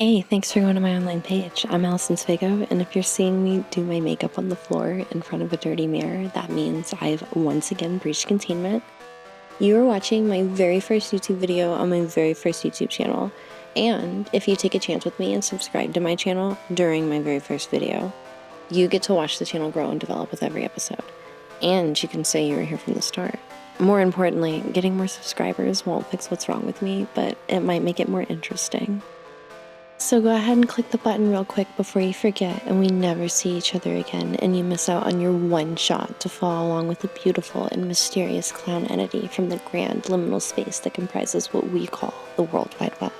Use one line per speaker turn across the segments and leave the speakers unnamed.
Hey, thanks for going to my online page. I'm alisonsfaygo, and if you're seeing me do my makeup on the floor in front of a dirty mirror, that means I've once again breached containment. You are watching my very first YouTube video on my very first YouTube channel, and if you take a chance with me and subscribe to my channel during my very first video, you get to watch the channel grow and develop with every episode, and you can say you were here from the start. More importantly, getting more subscribers won't fix what's wrong with me, but it might make it more interesting. So go ahead and click the button real quick before you forget and we never see each other again and you miss out on your one shot to follow along with the beautiful and mysterious clown entity from the grand liminal space that comprises what we call the World Wide Web.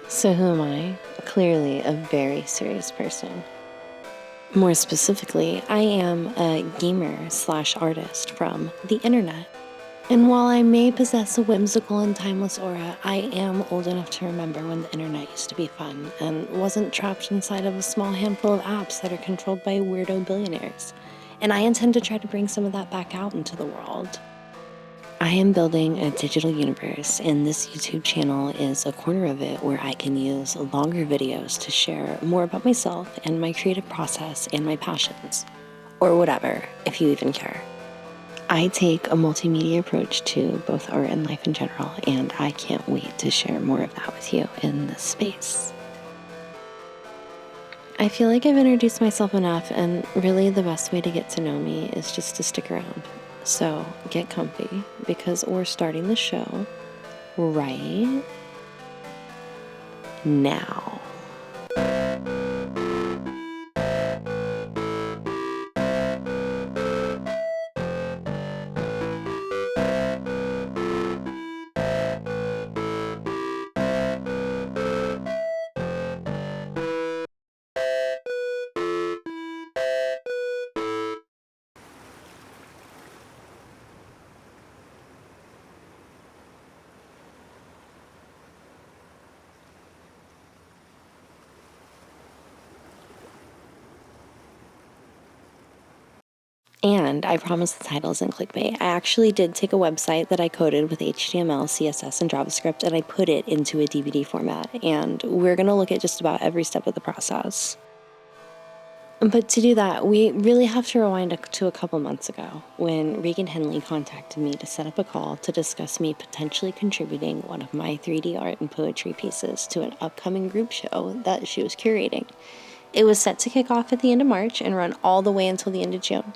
So who am I? Clearly a very serious person. More specifically, I am a gamer/artist from the internet. And while I may possess a whimsical and timeless aura, I am old enough to remember when the internet used to be fun and wasn't trapped inside of a small handful of apps that are controlled by weirdo billionaires. And I intend to try to bring some of that back out into the world. I am building a digital universe, and this YouTube channel is a corner of it where I can use longer videos to share more about myself and my creative process and my passions. Or whatever, if you even care. I take a multimedia approach to both art and life in general, and I can't wait to share more of that with you in this space. I feel like I've introduced myself enough, and really the best way to get to know me is just to stick around. So get comfy, because we're starting the show right now. And I promise the title isn't clickbait. I actually did take a website that I coded with HTML, CSS, and JavaScript, and I put it into a DVD format. And we're going to look at just about every step of the process. But to do that, we really have to rewind to a couple months ago when Regan Henley contacted me to set up a call to discuss me potentially contributing one of my 3D art and poetry pieces to an upcoming group show that she was curating. It was set to kick off at the end of March and run all the way until the end of June.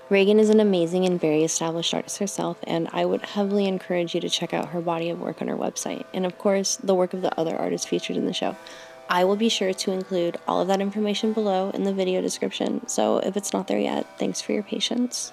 Regan is an amazing and very established artist herself, and I would heavily encourage you to check out her body of work on her website, and of course, the work of the other artists featured in the show. I will be sure to include all of that information below in the video description, so if it's not there yet, thanks for your patience.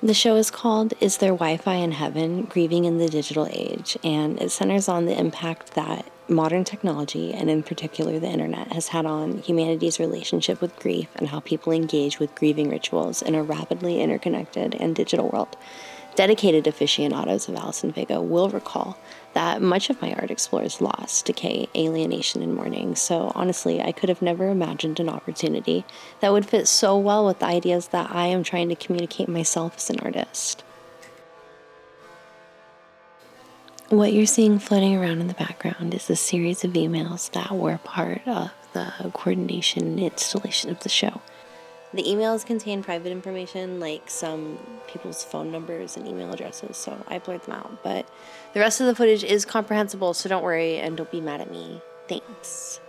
The show is called Is There Wi-Fi in Heaven? Grieving in the Digital Age, and it centers on the impact that modern technology, and in particular the internet, has had on humanity's relationship with grief and how people engage with grieving rituals in a rapidly interconnected and digital world. Dedicated aficionados of alisonsfaygo will recall that much of my art explores loss, decay, alienation, and mourning, so honestly, I could have never imagined an opportunity that would fit so well with the ideas that I am trying to communicate myself as an artist. What you're seeing floating around in the background is a series of emails that were part of the coordination and installation of the show. The emails contain private information like some people's phone numbers and email addresses, so I blurred them out. But the rest of the footage is comprehensible, so don't worry and don't be mad at me. Thanks.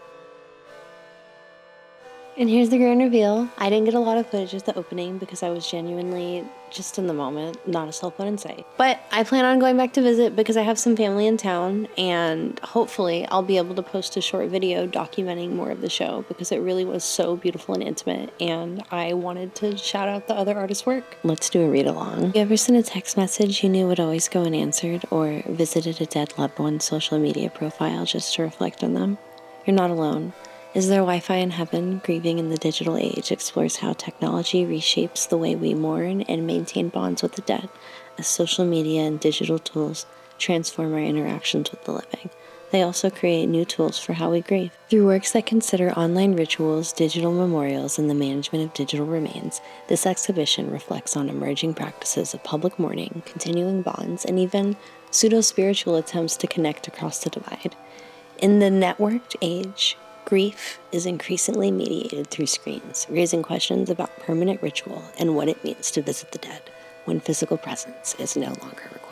And here's the grand reveal. I didn't get a lot of footage at the opening because I was genuinely just in the moment, not a cell phone in sight. But I plan on going back to visit because I have some family in town, and hopefully I'll be able to post a short video documenting more of the show because it really was so beautiful and intimate, and I wanted to shout out the other artists' work. Let's do a read along. You ever sent a text message you knew would always go unanswered, or visited a dead loved one's social media profile just to reflect on them? You're not alone. Is There Wi-Fi in Heaven? Grieving in the Digital Age explores how technology reshapes the way we mourn and maintain bonds with the dead, as social media and digital tools transform our interactions with the living. They also create new tools for how we grieve. Through works that consider online rituals, digital memorials, and the management of digital remains, this exhibition reflects on emerging practices of public mourning, continuing bonds, and even pseudo-spiritual attempts to connect across the divide. In the networked age, grief is increasingly mediated through screens, raising questions about permanent ritual and what it means to visit the dead when physical presence is no longer required.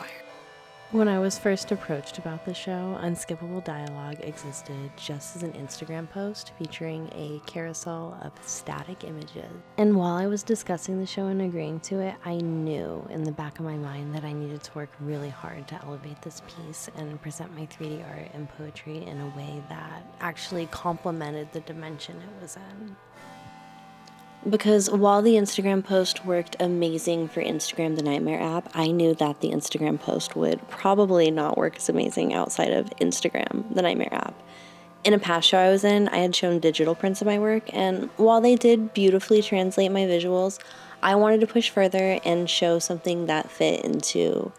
When I was first approached about the show, Unskippable Dialogue existed just as an Instagram post featuring a carousel of static images. And while I was discussing the show and agreeing to it, I knew in the back of my mind that I needed to work really hard to elevate this piece and present my 3D art and poetry in a way that actually complemented the dimension it was in. Because while the Instagram post worked amazing for Instagram, the Nightmare app, I knew that the Instagram post would probably not work as amazing outside of Instagram, the Nightmare app. In a past show I was in, I had shown digital prints of my work, and while they did beautifully translate my visuals, I wanted to push further and show something that fit into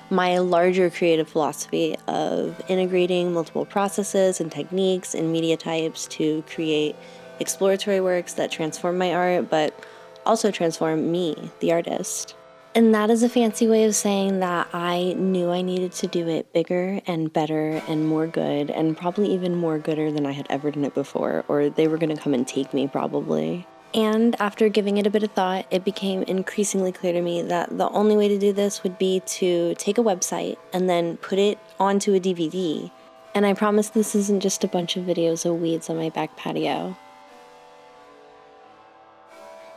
my larger creative philosophy of integrating multiple processes and techniques and media types to create exploratory works that transform my art, but also transform me, the artist. And that is a fancy way of saying that I knew I needed to do it bigger and better and more good, and probably even more gooder than I had ever done it before, or they were going to come and take me probably. And after giving it a bit of thought, it became increasingly clear to me that the only way to do this would be to take a website and then put it onto a DVD. And I promise this isn't just a bunch of videos of weeds on my back patio.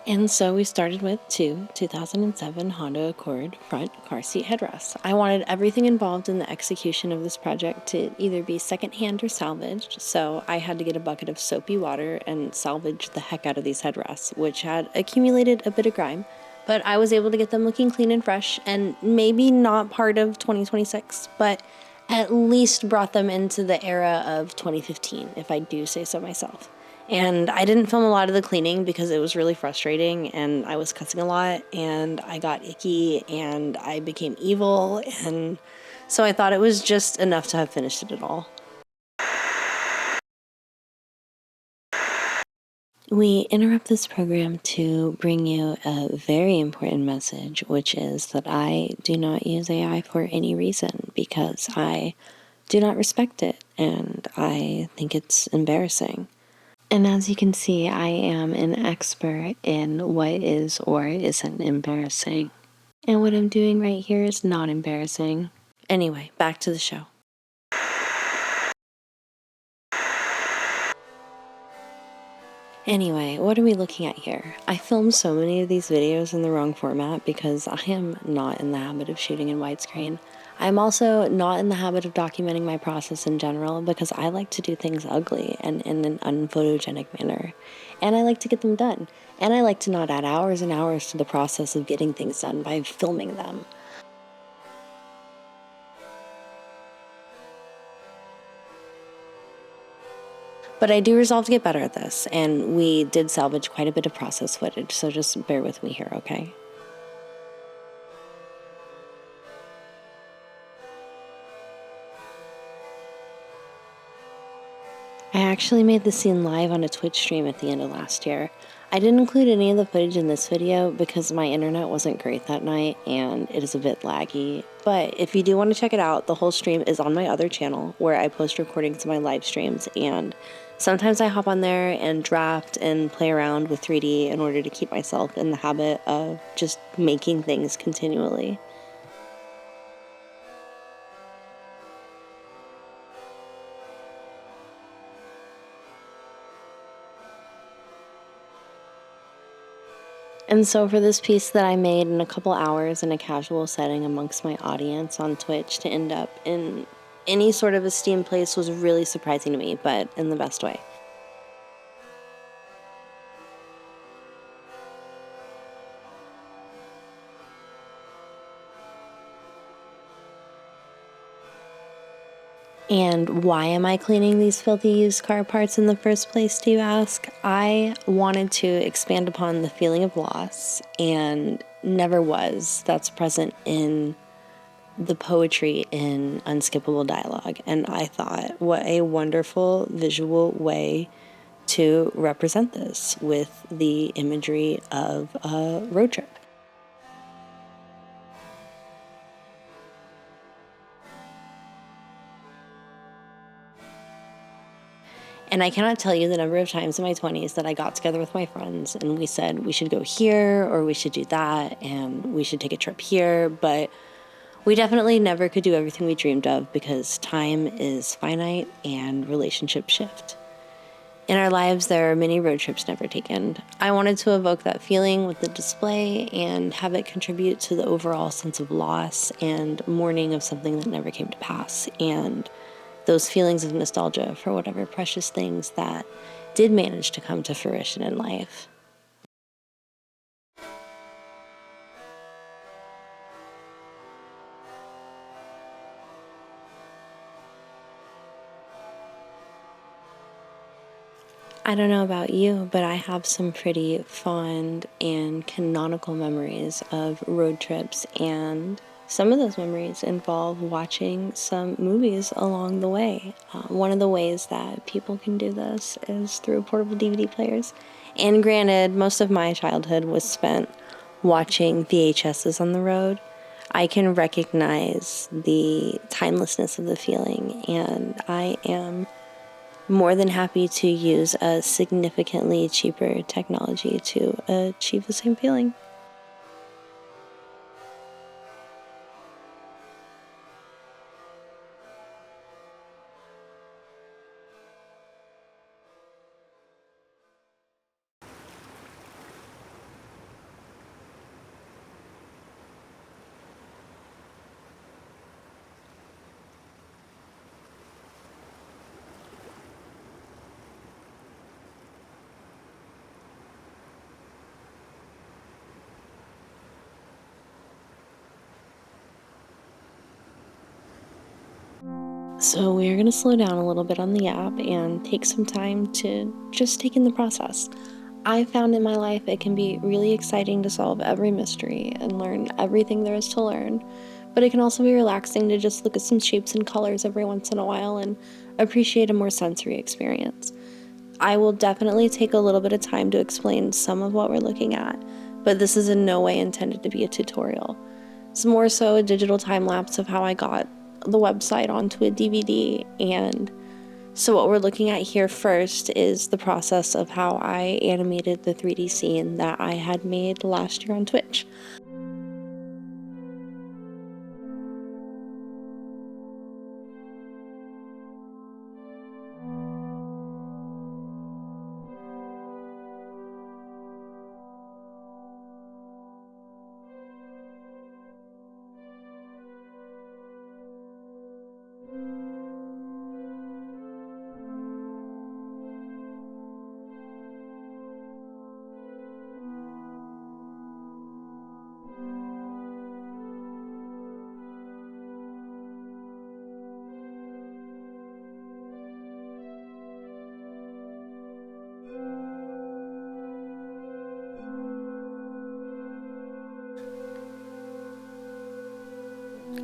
And so we started with two 2007 Honda Accord front car seat headrests. I wanted everything involved in the execution of this project to either be secondhand or salvaged, so I had to get a bucket of soapy water and salvage the heck out of these headrests, which had accumulated a bit of grime, but I was able to get them looking clean and fresh, and maybe not part of 2026, but at least brought them into the era of 2015, if I do say so myself. And I didn't film a lot of the cleaning because it was really frustrating and I was cussing a lot and I got icky and I became evil, and so I thought it was just enough to have finished it at all. We interrupt this program to bring you a very important message, which is that I do not use AI for any reason because I do not respect it and I think it's embarrassing. And as you can see, I am an expert in what is or isn't embarrassing. And what I'm doing right here is not embarrassing. Anyway, back to the show. Anyway, what are we looking at here? I filmed so many of these videos in the wrong format because I am not in the habit of shooting in widescreen. I'm also not in the habit of documenting my process in general because I like to do things ugly and in an unphotogenic manner. And I like to get them done. And I like to not add hours and hours to the process of getting things done by filming them. But I do resolve to get better at this, and we did salvage quite a bit of process footage, so just bear with me here, okay? I actually made the scene live on a Twitch stream at the end of last year. I didn't include any of the footage in this video because my internet wasn't great that night and it is a bit laggy. But if you do want to check it out, the whole stream is on my other channel where I post recordings of my live streams, and sometimes I hop on there and draft and play around with 3D in order to keep myself in the habit of just making things continually. And so for this piece that I made in a couple hours in a casual setting amongst my audience on Twitch to end up in any sort of esteemed place was really surprising to me, but in the best way. And why am I cleaning these filthy used car parts in the first place, do you ask? I wanted to expand upon the feeling of loss and never was that's present in the poetry in Unskippable Dialogue. And I thought, what a wonderful visual way to represent this with the imagery of a road trip. And I cannot tell you the number of times in my 20s that I got together with my friends and we said we should go here or we should do that and we should take a trip here. But we definitely never could do everything we dreamed of because time is finite and relationships shift. In our lives, there are many road trips never taken. I wanted to evoke that feeling with the display and have it contribute to the overall sense of loss and mourning of something that never came to pass, and those feelings of nostalgia for whatever precious things that did manage to come to fruition in life. I don't know about you, but I have some pretty fond and canonical memories of road trips, and some of those memories involve watching some movies along the way. One of the ways that people can do this is through portable DVD players. And granted, most of my childhood was spent watching VHSs on the road. I can recognize the timelessness of the feeling, and I am more than happy to use a significantly cheaper technology to achieve the same feeling. So we're going to slow down a little bit on the app and take some time to just take in the process. I found in my life it can be really exciting to solve every mystery and learn everything there is to learn, but it can also be relaxing to just look at some shapes and colors every once in a while and appreciate a more sensory experience. I will definitely take a little bit of time to explain some of what we're looking at, but this is in no way intended to be a tutorial. It's more so a digital time lapse of how I got the website onto a DVD. And so what we're looking at here first is the process of how I animated the 3D scene that I had made last year on Twitch.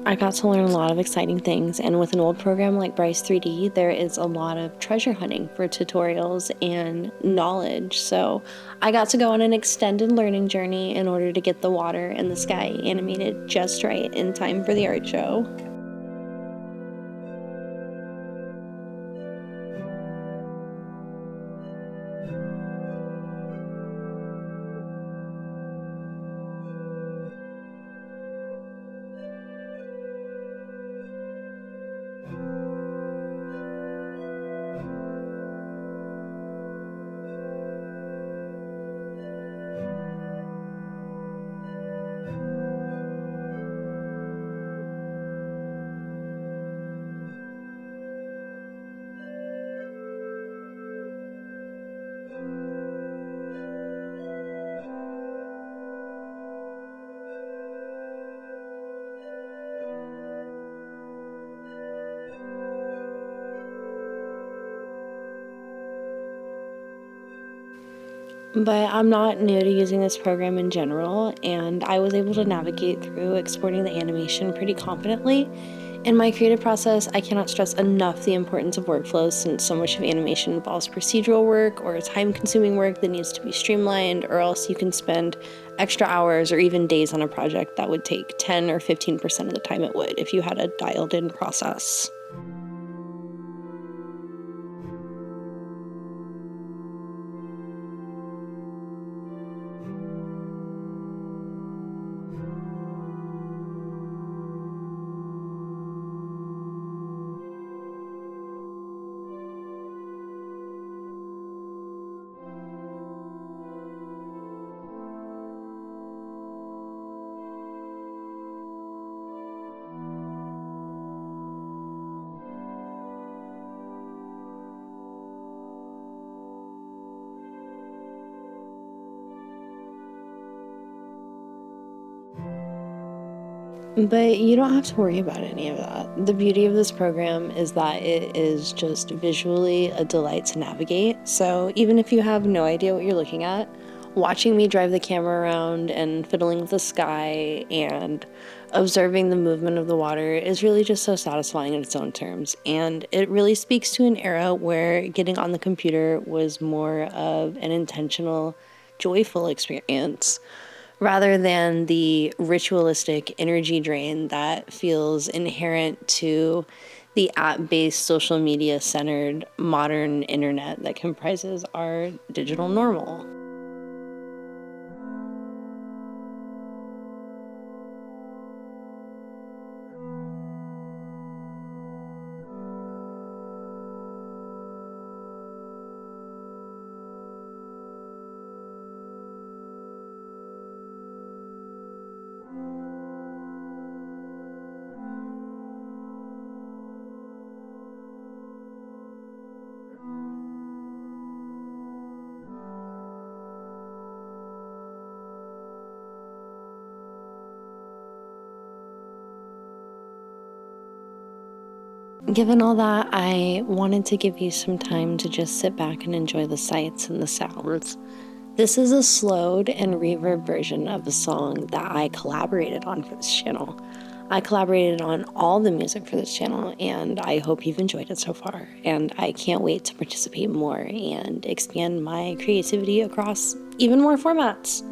I got to learn a lot of exciting things, and with an old program like Bryce 3D, there is a lot of treasure hunting for tutorials and knowledge. So I got to go on an extended learning journey in order to get the water and the sky animated just right in time for the art show. But I'm not new to using this program in general, and I was able to navigate through exporting the animation pretty confidently. In my creative process, I cannot stress enough the importance of workflows, since so much of animation involves procedural work or time-consuming work that needs to be streamlined, or else you can spend extra hours or even days on a project that would take 10 or 15% of the time it would if you had a dialed-in process. But you don't have to worry about any of that. The beauty of this program is that it is just visually a delight to navigate. So even if you have no idea what you're looking at, watching me drive the camera around and fiddling with the sky and observing the movement of the water is really just so satisfying in its own terms. And it really speaks to an era where getting on the computer was more of an intentional, joyful experience, rather than the ritualistic energy drain that feels inherent to the app-based, social media-centered modern internet that comprises our digital normal. Given all that, I wanted to give you some time to just sit back and enjoy the sights and the sounds. This is a slowed and reverb version of a song that I collaborated on for this channel. I collaborated on all the music for this channel, and I hope you've enjoyed it so far. And I can't wait to participate more and expand my creativity across even more formats.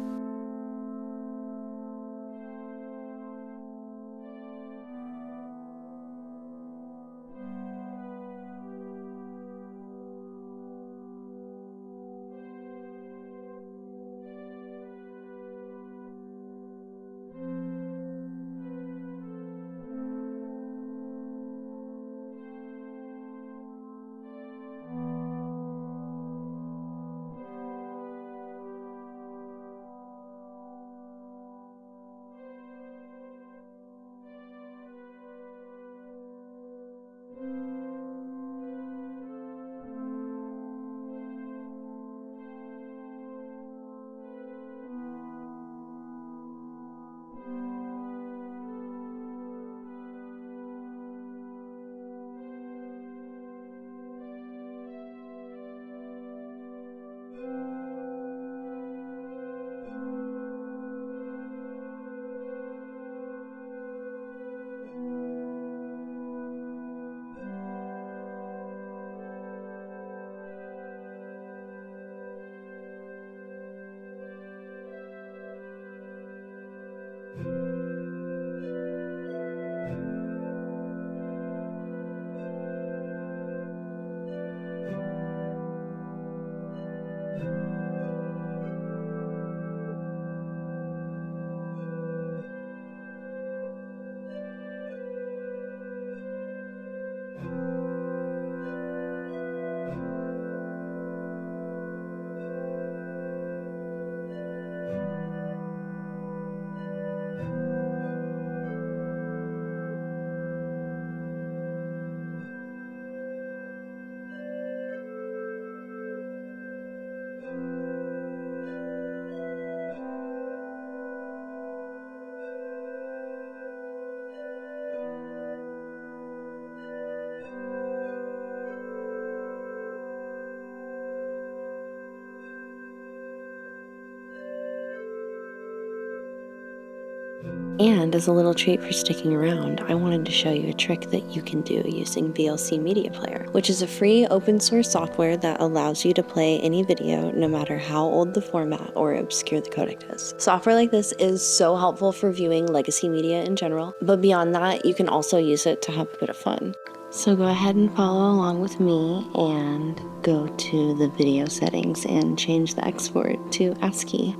And as a little treat for sticking around, I wanted to show you a trick that you can do using VLC Media Player, which is a free open source software that allows you to play any video no matter how old the format or obscure the codec is. Software like this is so helpful for viewing legacy media in general, but beyond that, you can also use it to have a bit of fun. So go ahead and follow along with me and go to the video settings and change the export to ASCII.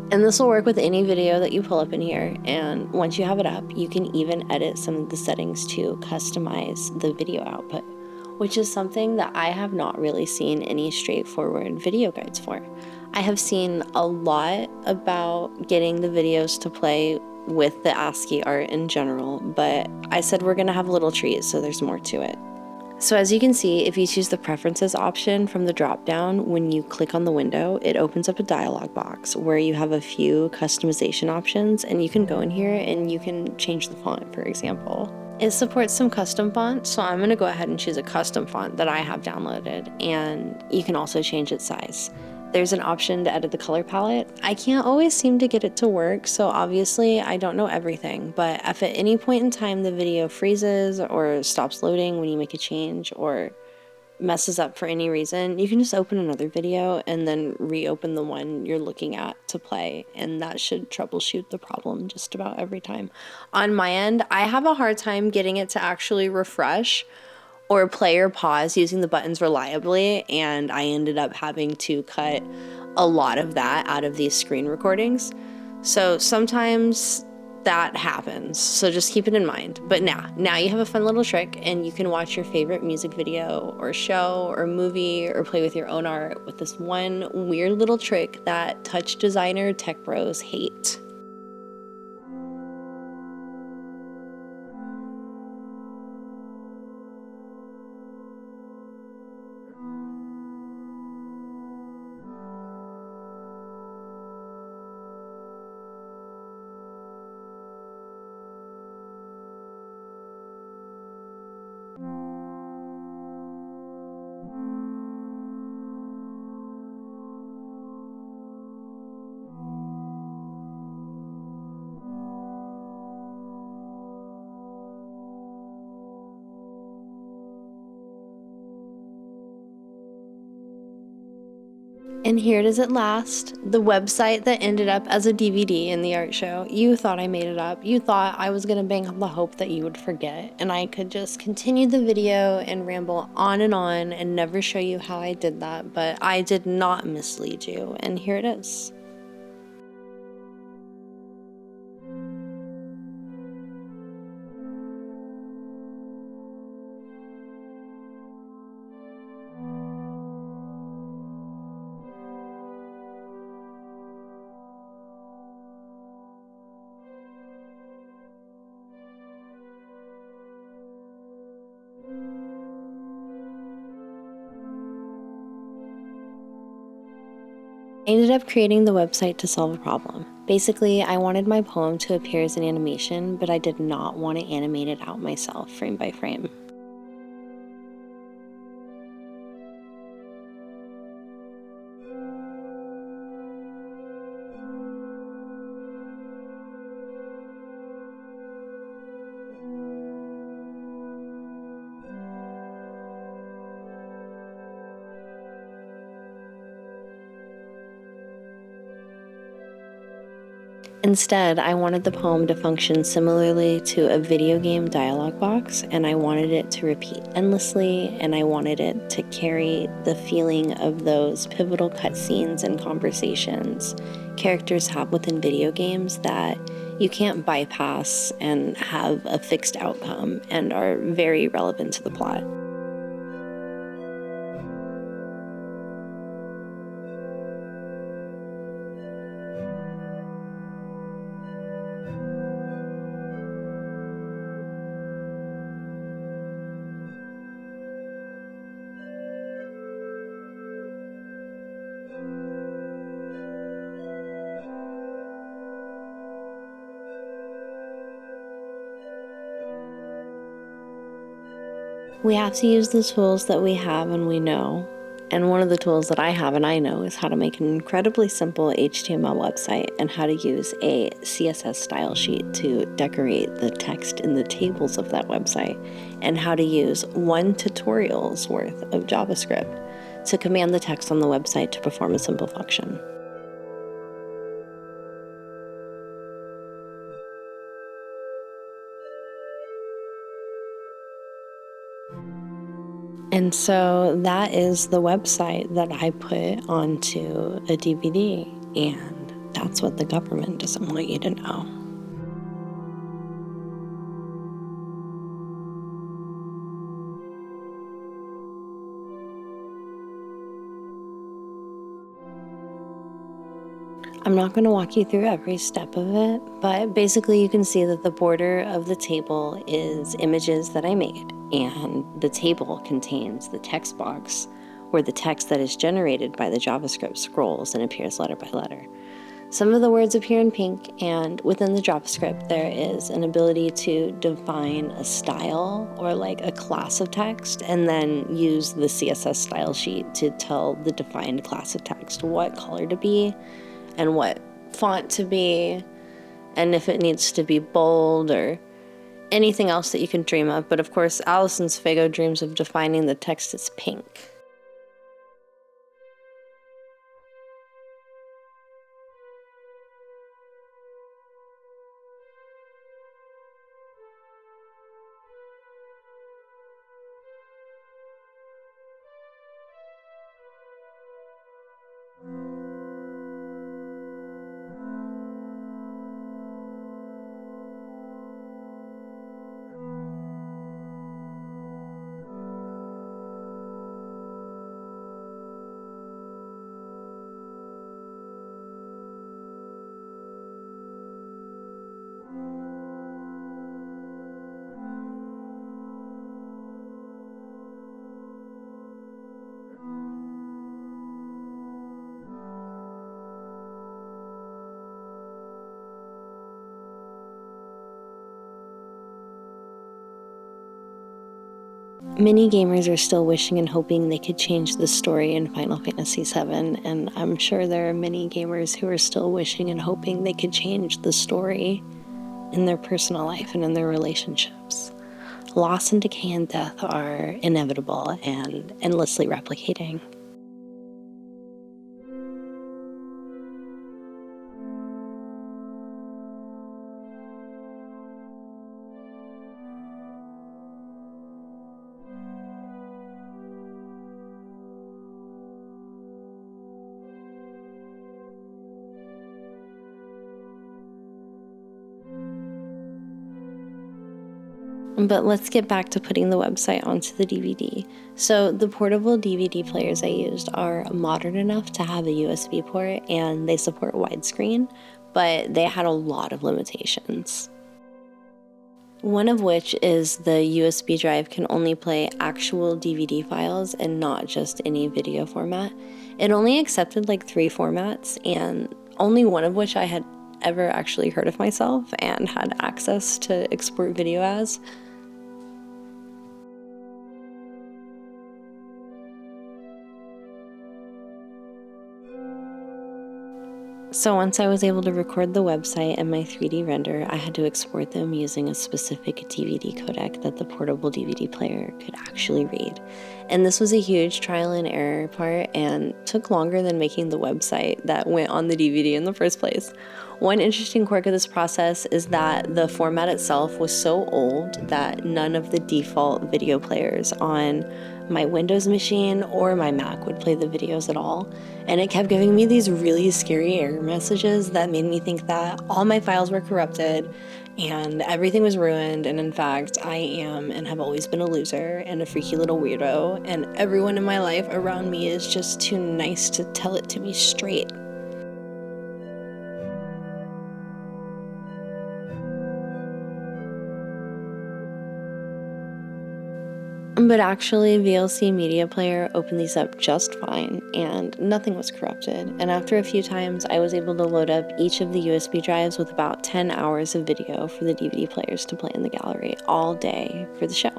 And this will work with any video that you pull up in here, and once you have it up, you can even edit some of the settings to customize the video output, which is something that I have not really seen any straightforward video guides for. I have seen a lot about getting the videos to play with the ASCII art in general, but I said we're gonna have a little treat, so there's more to it. So as you can see, if you choose the preferences option from the drop down, when you click on the window, it opens up a dialog box where you have a few customization options, and you can go in here and you can change the font, for example. It supports some custom fonts, so I'm going to go ahead and choose a custom font that I have downloaded, and you can also change its size. There's an option to edit the color palette. I can't always seem to get it to work, so obviously I don't know everything, but if at any point in time the video freezes or stops loading when you make a change or messes up for any reason, you can just open another video and then reopen the one you're looking at to play, and that should troubleshoot the problem just about every time. On my end, I have a hard time getting it to actually refresh or play or pause using the buttons reliably, and I ended up having to cut a lot of that out of these screen recordings. So sometimes that happens, so just keep it in mind. But now you have a fun little trick, and you can watch your favorite music video or show or movie or play with your own art with this one weird little trick that touch designer tech bros hate. And here it is at last, the website that ended up as a DVD in the art show. You thought I made it up. You thought I was gonna bang on the hope that you would forget, and I could just continue the video and ramble on and never show you how I did that, but I did not mislead you, and here it is. I ended up creating the website to solve a problem. Basically, I wanted my poem to appear as an animation, but I did not want to animate it out myself frame by frame. Instead, I wanted the poem to function similarly to a video game dialogue box, and I wanted it to repeat endlessly, and I wanted it to carry the feeling of those pivotal cutscenes and conversations characters have within video games that you can't bypass and have a fixed outcome and are very relevant to the plot. We have to use the tools that we have and we know. And one of the tools that I have and I know is how to make an incredibly simple HTML website and how to use a CSS style sheet to decorate the text in the tables of that website, and how to use one tutorial's worth of JavaScript to command the text on the website to perform a simple function. And so that is the website that I put onto a DVD, and that's what the government doesn't want you to know. I'm not going to walk you through every step of it, but basically you can see that the border of the table is images that I made. and the table contains the text box where the text that is generated by the JavaScript scrolls and appears letter by letter. Some of the words appear in pink, and within the JavaScript there is an ability to define a style or like a class of text, and then use the CSS style sheet to tell the defined class of text what color to be and what font to be, and if it needs to be bold or anything else that you can dream of. But of course, alisonsfaygo dreams of defining the text as pink. Many gamers are still wishing and hoping they could change the story in Final Fantasy VII, and I'm sure there are many gamers who are still wishing and hoping they could change the story in their personal life and in their relationships. Loss and decay and death are inevitable and endlessly replicating. But let's get back to putting the website onto the DVD. So the portable DVD players I used are modern enough to have a USB port, and they support widescreen, but they had a lot of limitations. One of which is the USB drive can only play actual DVD files and not just any video format. It only accepted like 3 formats, and only one of which I had ever actually heard of myself and had access to export video as. So once I was able to record the website and my 3D render, I had to export them using a specific DVD codec that the portable DVD player could actually read. And this was a huge trial and error part and took longer than making the website that went on the DVD in the first place. One interesting quirk of this process is that the format itself was so old that none of the default video players on my Windows machine or my Mac would play the videos at all, and it kept giving me these really scary error messages that made me think that all my files were corrupted and everything was ruined, and in fact I am and have always been a loser and a freaky little weirdo, and everyone in my life around me is just too nice to tell it to me straight. But actually, VLC Media Player opened these up just fine, and nothing was corrupted. And after a few times, I was able to load up each of the USB drives with about 10 hours of video for the DVD players to play in the gallery all day for the show.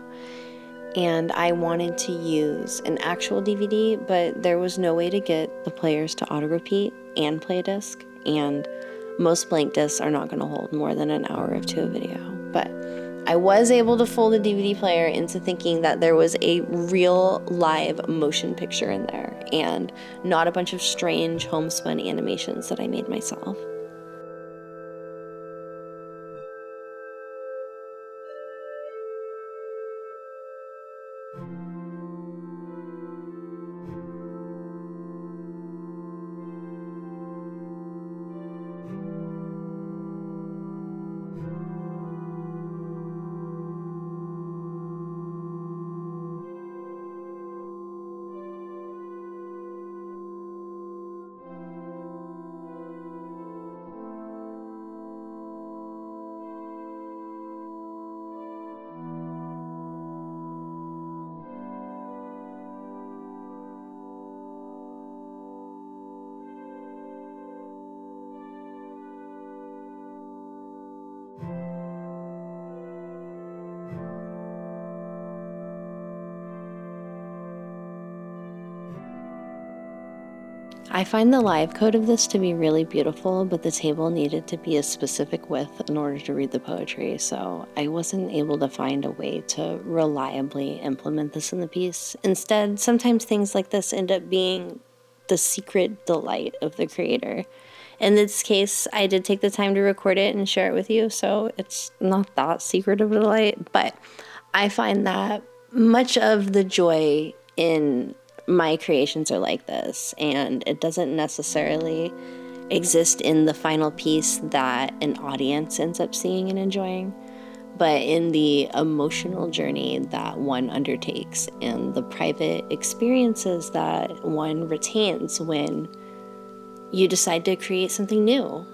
And I wanted to use an actual DVD, but there was no way to get the players to auto-repeat and play a disc, and most blank discs are not going to hold more than an hour or 2 of video. But I was able to fool the DVD player into thinking that there was a real live motion picture in there and not a bunch of strange homespun animations that I made myself. I find the live code of this to be really beautiful, but the table needed to be a specific width in order to read the poetry, so I wasn't able to find a way to reliably implement this in the piece. Instead, sometimes things like this end up being the secret delight of the creator. In this case, I did take the time to record it and share it with you, so it's not that secret of a delight, but I find that much of the joy in my creations are like this, and it doesn't necessarily exist in the final piece that an audience ends up seeing and enjoying, but in the emotional journey that one undertakes and the private experiences that one retains when you decide to create something new.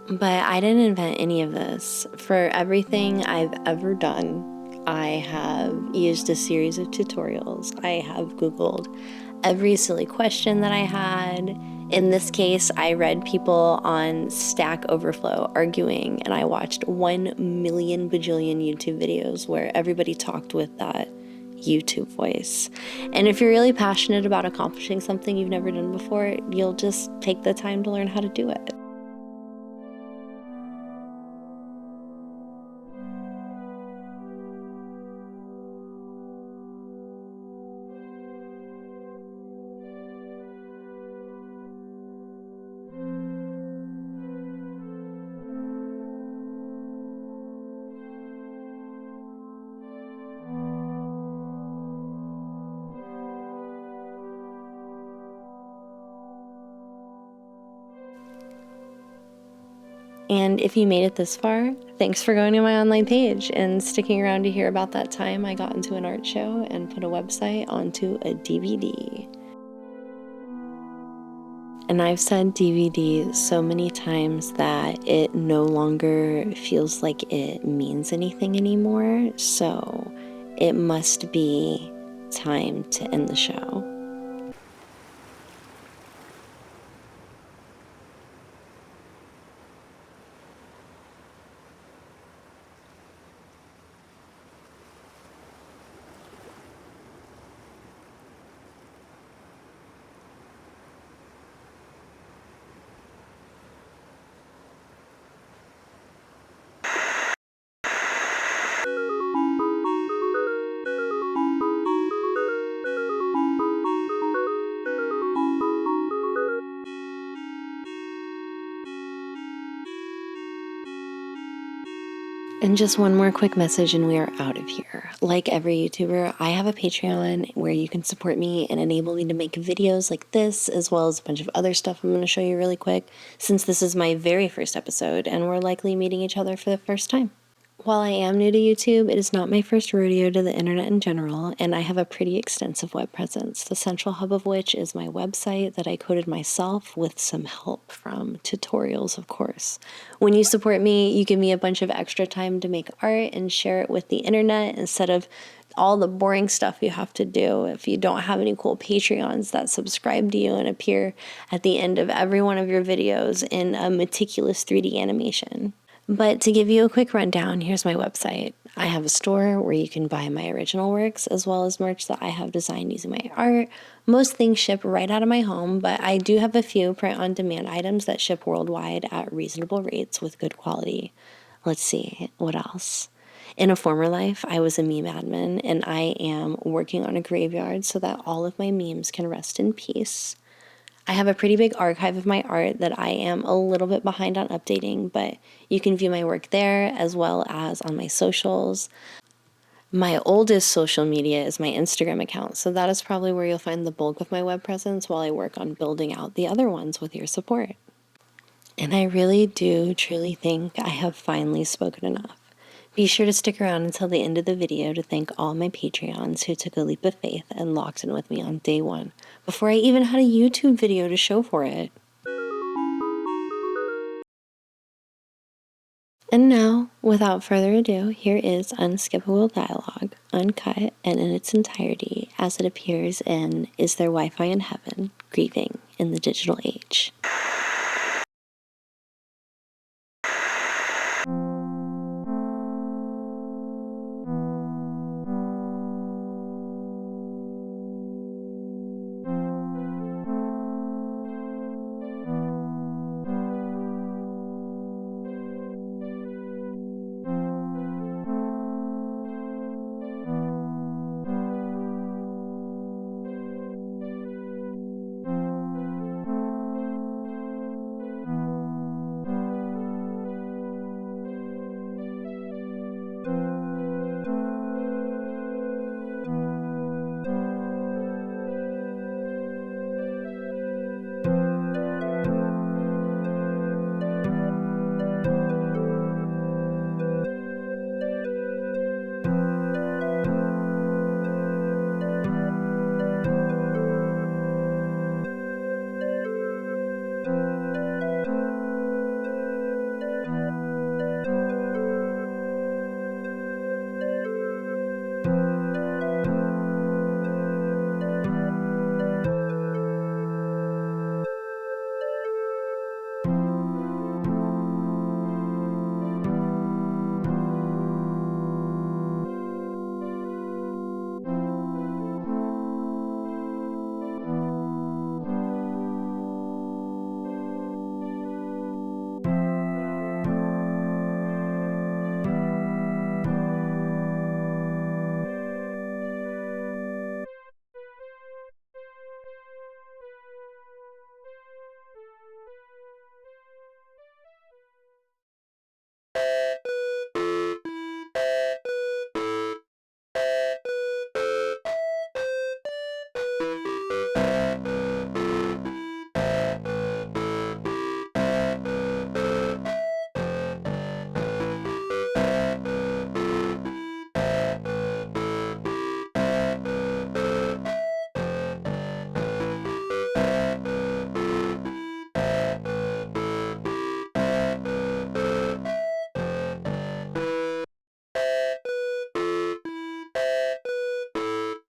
But I didn't invent any of this. For everything I've ever done, I have used a series of tutorials. I have Googled every silly question that I had. In this case, I read people on Stack Overflow arguing, and I watched 1 million bajillion YouTube videos where everybody talked with that YouTube voice. And if you're really passionate about accomplishing something you've never done before, you'll just take the time to learn how to do it. And if you made it this far, thanks for going to my online page and sticking around to hear about that time I got into an art show and put a website onto a DVD. And I've said DVD so many times that it no longer feels like it means anything anymore, so it must be time to end the show. And just one more quick message and we are out of here. Like every YouTuber, I have a Patreon where you can support me and enable me to make videos like this, as well as a bunch of other stuff I'm going to show you really quick, since this is my very first episode and we're likely meeting each other for the first time. While I am new to YouTube, it is not my first rodeo to the internet in general, and I have a pretty extensive web presence, the central hub of which is my website that I coded myself with some help from tutorials, of course. When you support me, you give me a bunch of extra time to make art and share it with the internet instead of all the boring stuff you have to do if you don't have any cool Patreons that subscribe to you and appear at the end of every one of your videos in a meticulous 3D animation. But to give you a quick rundown, here's my website. I have a store where you can buy my original works as well as merch that I have designed using my art. Most things ship right out of my home, but I do have a few print-on-demand items that ship worldwide at reasonable rates with good quality. Let's see, what else? In a former life, I was a meme admin, and I am working on a graveyard so that all of my memes can rest in peace. I have a pretty big archive of my art that I am a little bit behind on updating, but you can view my work there as well as on my socials. My oldest social media is my Instagram account, so that is probably where you'll find the bulk of my web presence while I work on building out the other ones with your support. And I really do truly think I have finally spoken enough. Be sure to stick around until the end of the video to thank all my Patreons who took a leap of faith and locked in with me on day one, before I even had a YouTube video to show for it. And now, without further ado, here is unskippable dialogue, uncut and in its entirety, as it appears in Is There Wi-Fi in Heaven? Grieving in the Digital Age.